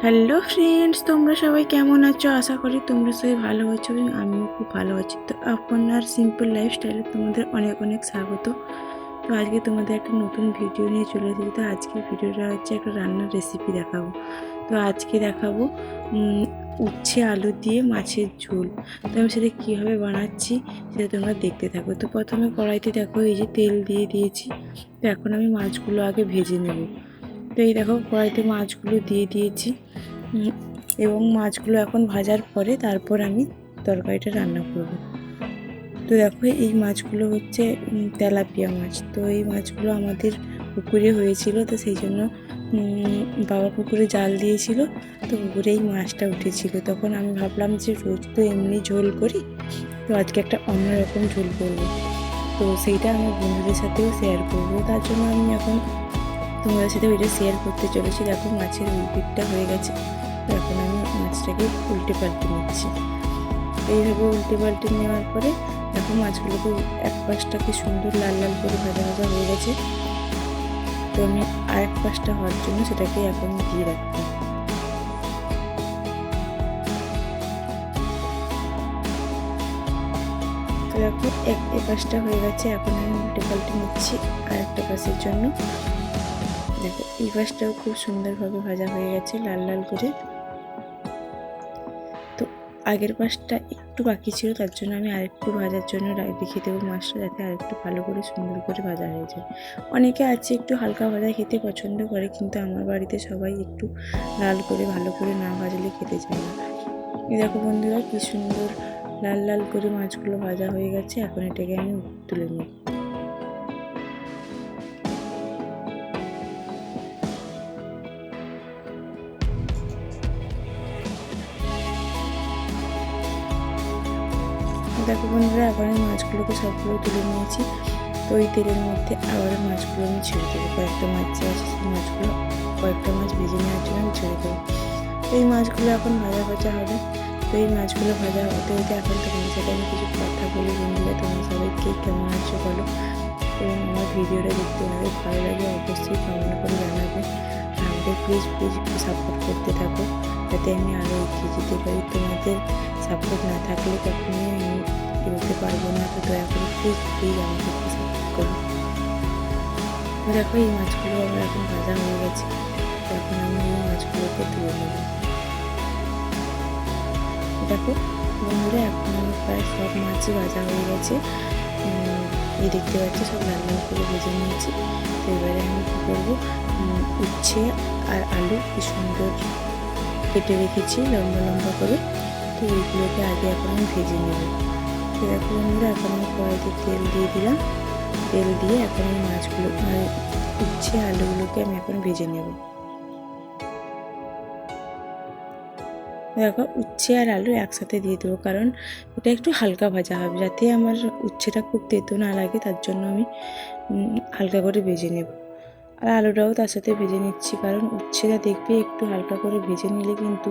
Hello friends, তোমরা সবাই কেমন আছো? আশা করি তোমরা সবাই ভালো আছো এবং আমিও খুব ভালো আছি। তো আপনার সিম্পল লাইফস্টাইলে তোমাদের অনেক অনেক স্বাগত। তো আজকে তোমাদের একটা নতুন ভিডিও নিয়ে চলে এসেছি। তো আজকের ভিডিওটা হচ্ছে একটা রান্নার রেসিপি দেখাবো। তো আজকে দেখাবো উচ্ছে আলু দিয়ে মাছের ঝোল। তো আমি সেটা কীভাবে বানাচ্ছি সেটা তোমরা দেখতে থাকো। তো প্রথমে কড়াইতে দেখো এই যে তেল দিয়ে দিয়েছি। তো এখন আমি মাছগুলো আগে ভেজে নেব। তো এই দেখো কড়াইতে মাছগুলো দিয়ে দিয়েছি এবং মাছগুলো এখন ভাজার পরে তারপর আমি তরকারিটা রান্না করব। তো দেখো এই মাছগুলো হচ্ছে তেলাপিয়া মাছ। তো এই মাছগুলো আমাদের পুকুরে হয়েছিল, তো সেই জন্য বাবা পুকুরে জাল দিয়েছিল। তো পুকুরে এই মাছটা উঠেছিল। তখন আমি ভাবলাম যে রোজ তো এমনি ঝোল করি, তো আজকে একটা অন্যরকম ঝোল করবো। তো সেইটা আমার বন্ধুদের সাথেও শেয়ার করবো, তার জন্য আমি এখন তোমাদের সাথে ওইটা শেয়ার করতে চলেছি। দেখো মাছের ওই পিঠটা হয়ে গেছে। তো এখন আমি মাছটাকে উল্টে পাল্টে নিচ্ছি। এইভাবে উল্টে পাল্টে নেওয়ার পরে দেখো মাছগুলোকে এক পাশটাকে সুন্দর লাল লাল করে ভাজা ভাজা হয়ে গেছে। তো আমি আর এক পাশটা হওয়ার জন্য সেটাকে এখন দিয়ে রাখবো। তো দেখো এক পাশটা হয়ে গেছে, এখন আমি উল্টে পাল্টে নিচ্ছি আর একটা পাশের জন্য। দেখো এই পাশটাও খুব সুন্দরভাবে ভাজা হয়ে গেছে লাল লাল করে। তো আগের পাশটা একটু বাকি ছিল, তার জন্য আমি আরেকটু ভাজার জন্য রেখে দেবো মাছটা, যাতে আরেকটু ভালো করে সুন্দর করে ভাজা হয়ে যায়। অনেকে আছে একটু হালকা ভাজা খেতে পছন্দ করে, কিন্তু আমার বাড়িতে সবাই একটু লাল করে ভালো করে না ভাজলে খেতে চায় না। এই দেখো বন্ধুরা কি সুন্দর লাল লাল করে মাছগুলো ভাজা হয়ে গেছে। এখন এটাকে আমি তুলে নেব। দেখো বন্ধুরা এখন আমি মাছগুলোকে সবগুলো তুলে নিয়েছি। তো ওই তেলের মধ্যে আবার মাছগুলো আমি ছেড়ে দেবো। কয়েকটা মাছ যে আছে সেই মাছগুলো কয়েকটা মাছ ভেজে নেওয়ার জন্য আমি ছেড়ে দেবো। তো এই মাছগুলো এখন ভাজা ভাজা হবে। তো এই মাছগুলো ভাজা হতে হতে এখন তোমাদের সাথে আমি কিছু কথা বলি। বন্ধুরা তোমরা সবাই কে কেমন আছো বলো, এবং আমার ভিডিওটা দেখতে অনেক ভালো লাগে অবশ্যই কমেন্ট করে জানাবে। আমাকে প্লিজ প্লিজ একটু সাপোর্ট করতে থাকো, যাতে আমি আরও এগিয়ে যেতে পারি। তোমাদের সাপোর্ট না থাকলে কখনোই আমি এগোতে পারবো না। তো দয়া করে প্লিজ প্লিজ আমাকে একটু সাপোর্ট করো। দেখো এই মাছগুলো আমার এখন ভাজা হয়ে গেছে। এখন আমি এই মাছগুলোকে তুলে নেব। দেখো বন্ধুরা এখন আমার প্রায় সব মাছই ভাজা হয়ে গেছে। এই দেখতে পাচ্ছি সব লাল লাল করে ভেজে নিয়েছি। তো এবারে আমি কী করবো, উচ্ছে আর আলু কি সুন্দর কেটে রেখেছি লম্বা লম্বা করে। তো এইগুলোকে আগে এখন আমি ভেজে নেব। তো দেখো বন্ধুরা এখন আমি কড়াইতে তেল দিয়ে দিলাম। তেল দিয়ে এখন এই মাছগুলো উচ্ছে আলুগুলোকে আমি এখন ভেজে নেব। দেখো উচ্ছে আর আলু একসাথে দিয়ে দেবো, কারণ ওটা একটু হালকা ভাজা হবে, যাতে আমার উচ্ছেটা খুব তেতো না লাগে। তার জন্য আমি হালকা করে ভেজে নেব। আর আলুটাও তার সাথে ভেজে নিচ্ছি, কারণ উচ্ছেটা দেখবে একটু হালকা করে ভেজে নিলে কিন্তু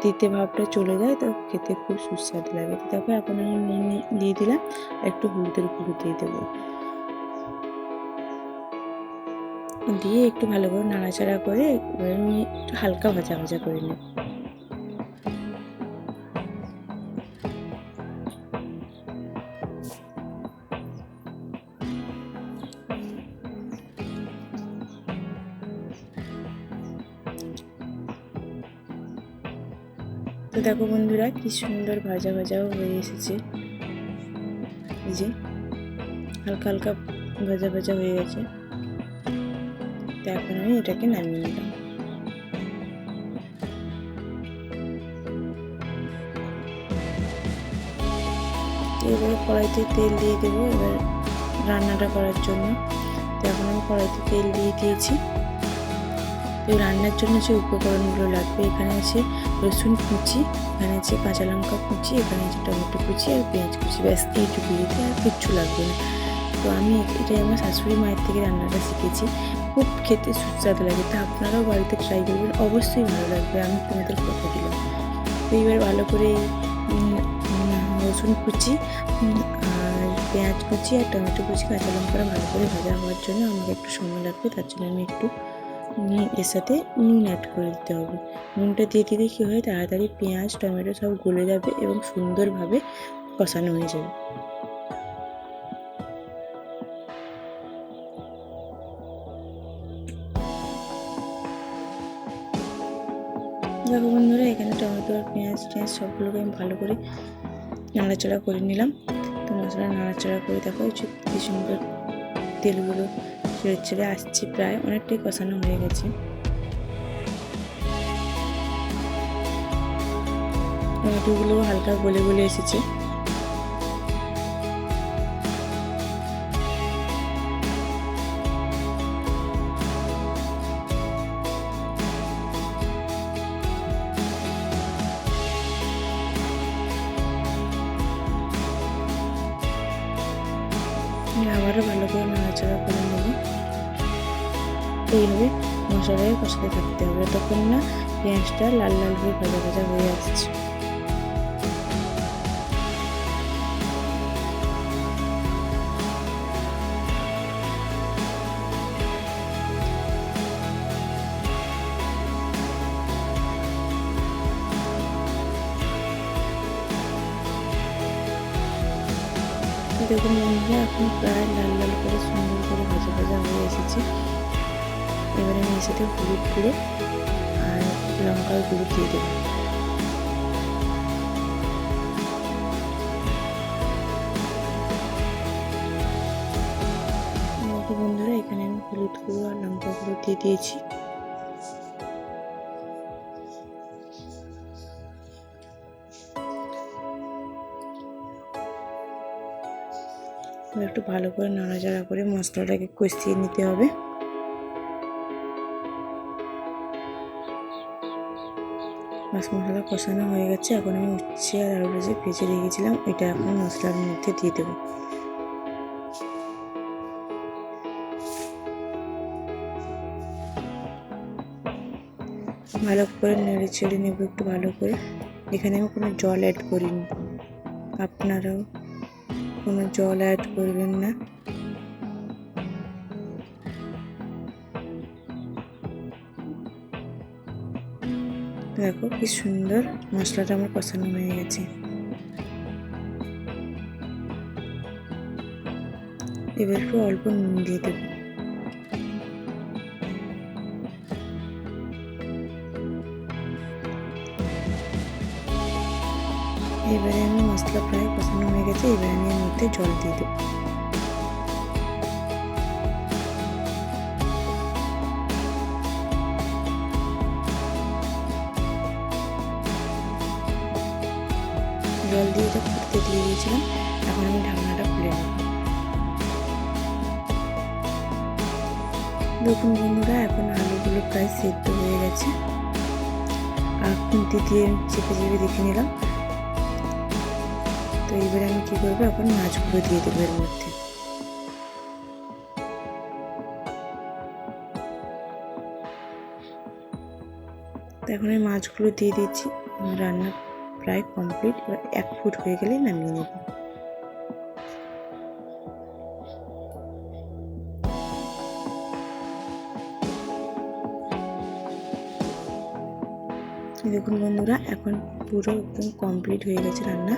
তিতে ভাবটা চলে যায়, তো খেতে খুব সুস্বাদু লাগে। তো দেখো এখন আমি নুন দিয়ে দিলাম আর একটু হলুদের গুঁড়ো দিয়ে দেবো। দিয়ে একটু ভালো করে নাড়াচাড়া করে আমি একটু হালকা ভাজা ভাজা করে নেব। তো দেখো বন্ধুরা কি সুন্দর ভাজা ভাজাও হয়ে এসেছে। এই যে হালকা হালকা ভাজা ভাজা হয়ে গেছে। তো এখন আমি এটাকে নামিয়ে নিলাম। এবারে কড়াইতে তেল দিয়ে দেবো এবার রান্নাটা করার জন্য। তো এখন আমি কড়াইতে তেল দিয়ে দিয়েছি। তো রান্নার জন্য যে উপকরণগুলো লাগবে, এখানে আছে রসুন কুচি, এখানে আছে কাঁচা লঙ্কা কুচি, এখানে আছে টমেটো কুচি আর পেঁয়াজ কুচি। ব্যাস এইটুকু, দিতে আর কিচ্ছু লাগবে না। তো আমি এটাই আমার শাশুড়ি মায়ের থেকে রান্নাটা শিখেছি। খুব খেতে সুস্বাদু লাগে। তো আপনারাও বাড়িতে ট্রাই করবেন, অবশ্যই ভালো লাগবে, আমি তোমাদের কথা দিলাম। তো এইবার ভালো করে রসুন কুচি আর পেঁয়াজ কুচি আর টমেটো কুচি কাঁচা লঙ্কাটা ভালো করে ভাজা হওয়ার জন্য আমাকে একটু সময় লাগবে, তার জন্য আমি একটু এর সাথে নুন অ্যাড করে দিতে হবে। নুনটা দিয়ে দিলে কী হয়, তাড়াতাড়ি পেঁয়াজ টমেটো সব গলে যাবে এবং সুন্দরভাবে কষানো হয়ে যাবে। দেখো বন্ধুরা, এখানে টমেটো আর পেঁয়াজ সবগুলোকে আমি ভালো করে নাড়াচাড়া করে নিলাম। তো মশলা নাড়াচাড়া করে দেখো কি সুন্দর তেলগুলো ছেড়ে ছেড়ে আসছে, প্রায় অনেকটাই কষানো হয়ে গেছে। টমেটোগুলো হালকা গলে গলে এসেছে। আবারও ভালো করে নাড়াচাড়া করে নেব। এইভাবে মশলায় কষাতে থাকতে হবে তখন না পেঁয়াজটা লাল লাল হয়ে ভাজা ভাজা হয়ে আসছে। দেখুন বন্ধুরা, এখন প্রায় লাল লাল করে সুন্দর করে ভাজা ভাজা হয়ে এসেছে। এবারে আমি এর সাথে হলুদ গুঁড়ো আর লঙ্কার গুঁড়ো দিয়ে দেবো। বন্ধুরা, এখানে আমি হলুদ গুঁড়ো আর লঙ্কা গুঁড়ো দিয়ে দিয়েছি। একটু ভালো করে নাড়াচাড়া করে মশলাটাকে কষিয়ে নিতে হবে। মশলা কষানো হয়ে গেছে। এখন আমি উচ্ছে আর আলু ভেজে রেখেছিলাম, এটা এখন মশলার মধ্যে দিয়ে দেবো। ভালো করে নেড়ে ছেড়ে নেব একটু ভালো করে। এখানে আমি কোনো জল অ্যাড করিনি, আপনারাও কোনো জল অ্যাড করবেন না। দেখো কি সুন্দর মশলাটা আমার কষানো হয়ে গেছে। এবার একটু অল্প নুন দিয়ে দেব। এবারে আমি মশলা প্রায় কষানো হয়ে গেছে। এবারে আমি এর মধ্যে জল দিয়ে দেব। জল দিয়ে এটা ফুটতে দিয়ে দিয়েছিলাম। এখন আমি ঢাকনাটা খুলে নেব। দেখুন বন্ধুরা, এখন আলুগুলো প্রায় সেদ্ধ হয়ে গেছে। আর খুন্তি দিয়ে চেপে চেপে দেখে নিলাম। তো এবারে আমি কী করবো, এখন মাছগুলো দিয়ে দেবো এর মধ্যে। তো এখন আমি মাছগুলো দিয়ে দিচ্ছি। আমার রান্না প্রায় কমপ্লিট। এবার 1 ফুট হয়ে গেলে নামিয়ে নেব। দেখুন বন্ধুরা, এখন পুরো একদম কমপ্লিট হয়ে গেছে রান্না।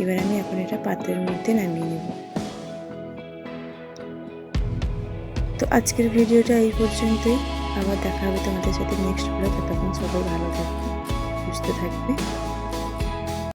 এবার আমি এখন এটা পাত্রের মধ্যে নামিয়ে নেব। তো আজকের ভিডিওটা এই পর্যন্তই। আবার দেখা হবে তোমাদের সাথে নেক্সট ভিডিও। ততক্ষণ সবাই ভালো থাকবে, সুস্থ থাকবে।